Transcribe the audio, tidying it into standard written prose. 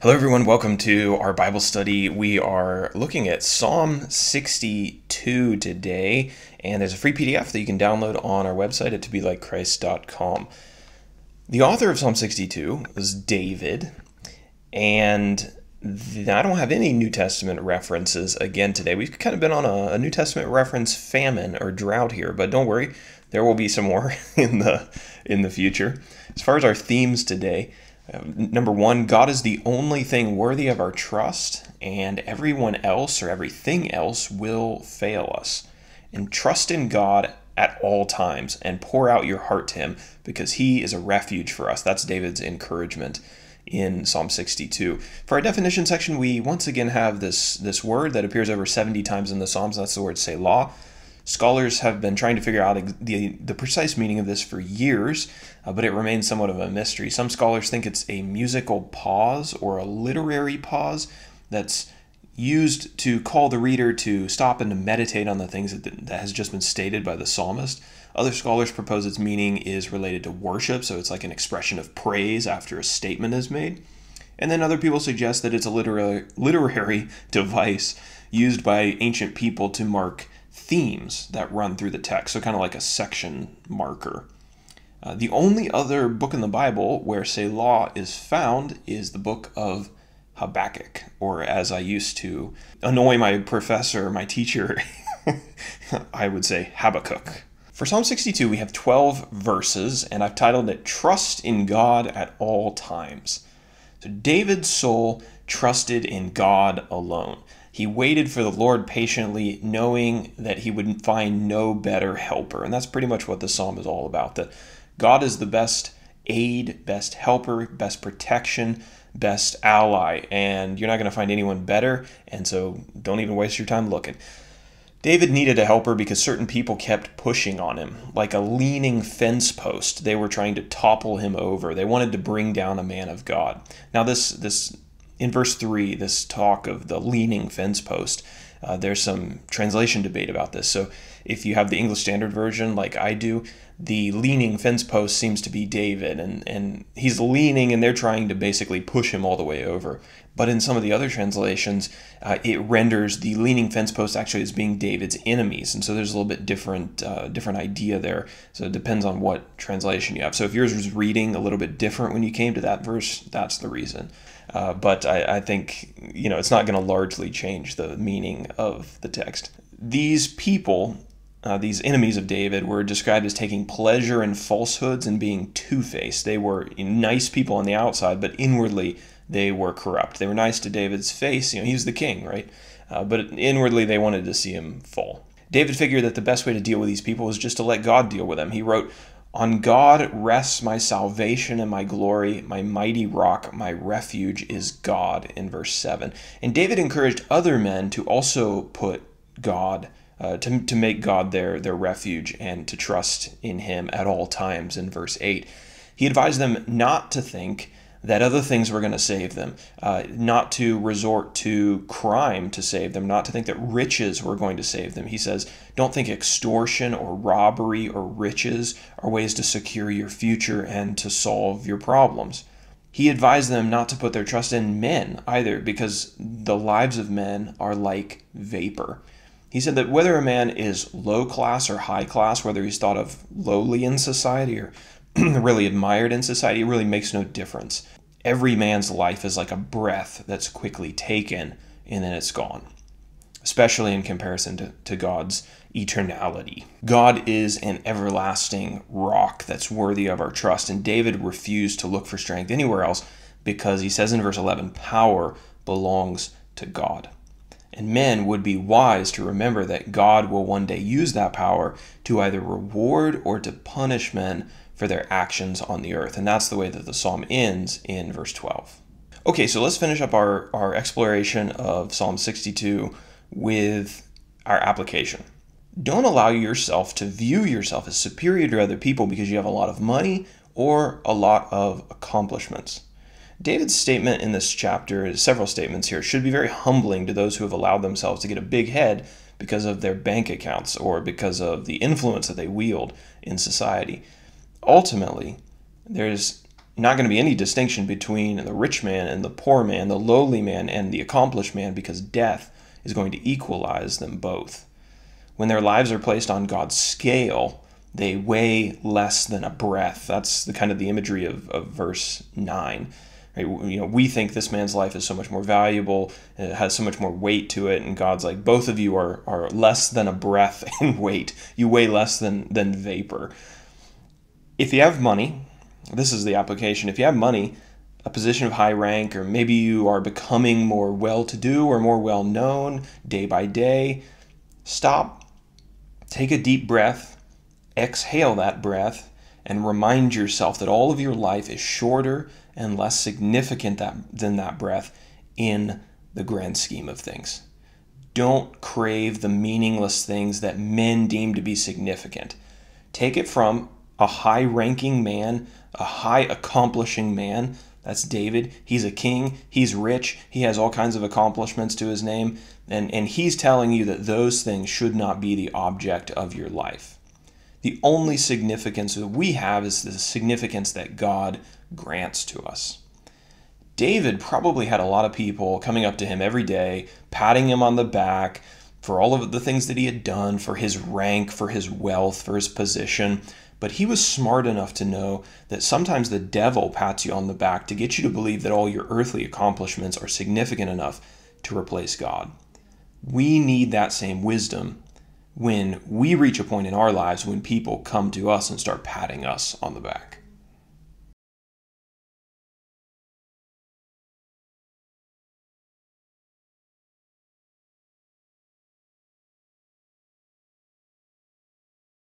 Hello everyone, welcome to our Bible study. We are looking at Psalm 62 today, and there's a free PDF that you can download on our website at tobelikechrist.com. The author of Psalm 62 was David, and I don't have any New Testament references again today. We've kind of been on a New Testament reference famine or drought here, but don't worry, there will be some more in the future. As far as our themes today, number one, God is the only thing worthy of our trust, and everyone else or everything else will fail us. And trust in God at all times and pour out your heart to Him because He is a refuge for us. That's David's encouragement in Psalm 62. For our definition section, we once again have this word that appears over 70 times in the Psalms. That's the word Selah. Scholars have been trying to figure out the precise meaning of this for years, but it remains somewhat of a mystery. Some scholars think it's a musical pause or a literary pause that's used to call the reader to stop and to meditate on the things that has just been stated by the psalmist. Other scholars propose its meaning is related to worship, so it's like an expression of praise after a statement is made. And then other people suggest that it's a literary device used by ancient people to mark themes that run through the text, so kind of like a section marker. The only other book in the Bible where Selah is found is the book of Habakkuk, or as I used to annoy my professor, my teacher, I would say Habakkuk. For Psalm 62, we have 12 verses, and I've titled it Trust in God at All Times. So David's soul trusted in God alone. He waited for the Lord patiently, knowing that he would find no better helper. And that's pretty much what the psalm is all about, that God is the best aid, best helper, best protection, best ally, and you're not going to find anyone better, and so don't even waste your time looking. David needed a helper because certain people kept pushing on him, like a leaning fence post. They were trying to topple him over. They wanted to bring down a man of God. Now this in verse 3, this talk of the leaning fence post, there's some translation debate about this. So if you have the English Standard Version like I do, the leaning fence post seems to be David, and he's leaning and they're trying to basically push him all the way over. But in some of the other translations, it renders the leaning fence post actually as being David's enemies. And so there's a little bit different idea there. So it depends on what translation you have. So if yours was reading a little bit different when you came to that verse, that's the reason. But I think, it's not going to largely change the meaning of the text. These people, these enemies of David, were described as taking pleasure in falsehoods and being two-faced. They were nice people on the outside, but inwardly they were corrupt. They were nice to David's face. He was the king, right? But inwardly they wanted to see him fall. David figured that the best way to deal with these people was just to let God deal with them. He wrote, "On God rests my salvation and my glory, my mighty rock, my refuge is God," in verse 7. And David encouraged other men to also put God, to make God their refuge and to trust in Him at all times in verse 8. He advised them not to think that other things were going to save them, not to resort to crime to save them, not to think that riches were going to save them. He says, don't think extortion or robbery or riches are ways to secure your future and to solve your problems. He advised them not to put their trust in men either, because the lives of men are like vapor. He said that whether a man is low class or high class, whether he's thought of lowly in society or really admired in society, it really makes no difference. Every man's life is like a breath that's quickly taken and then it's gone, especially in comparison to God's eternality. God is an everlasting rock that's worthy of our trust, and David refused to look for strength anywhere else because he says in verse 11, power belongs to God. And men would be wise to remember that God will one day use that power to either reward or to punish men for their actions on the earth. And that's the way that the psalm ends in verse 12. Okay, so let's finish up our exploration of Psalm 62 with our application. Don't allow yourself to view yourself as superior to other people because you have a lot of money or a lot of accomplishments. David's statement in this chapter, several statements here, should be very humbling to those who have allowed themselves to get a big head because of their bank accounts or because of the influence that they wield in society. Ultimately, there's not going to be any distinction between the rich man and the poor man, the lowly man and the accomplished man, because death is going to equalize them both. When their lives are placed on God's scale, they weigh less than a breath. That's the kind of the imagery of verse 9. Right? We think this man's life is so much more valuable, and it has so much more weight to it, and God's like, both of you are less than a breath in weight. You weigh less than vapor. If you have money, this is the application. If you have money, a position of high rank, or maybe you are becoming more well-to-do or more well-known day by day, stop, take a deep breath, exhale that breath, and remind yourself that all of your life is shorter and less significant than that breath in the grand scheme of things. Don't crave the meaningless things that men deem to be significant. Take it from a high-ranking man, a high-accomplishing man. That's David. He's a king. He's rich. He has all kinds of accomplishments to his name. And he's telling you that those things should not be the object of your life. The only significance that we have is the significance that God grants to us. David probably had a lot of people coming up to him every day, patting him on the back for all of the things that he had done, for his rank, for his wealth, for his position. But he was smart enough to know that sometimes the devil pats you on the back to get you to believe that all your earthly accomplishments are significant enough to replace God. We need that same wisdom when we reach a point in our lives when people come to us and start patting us on the back.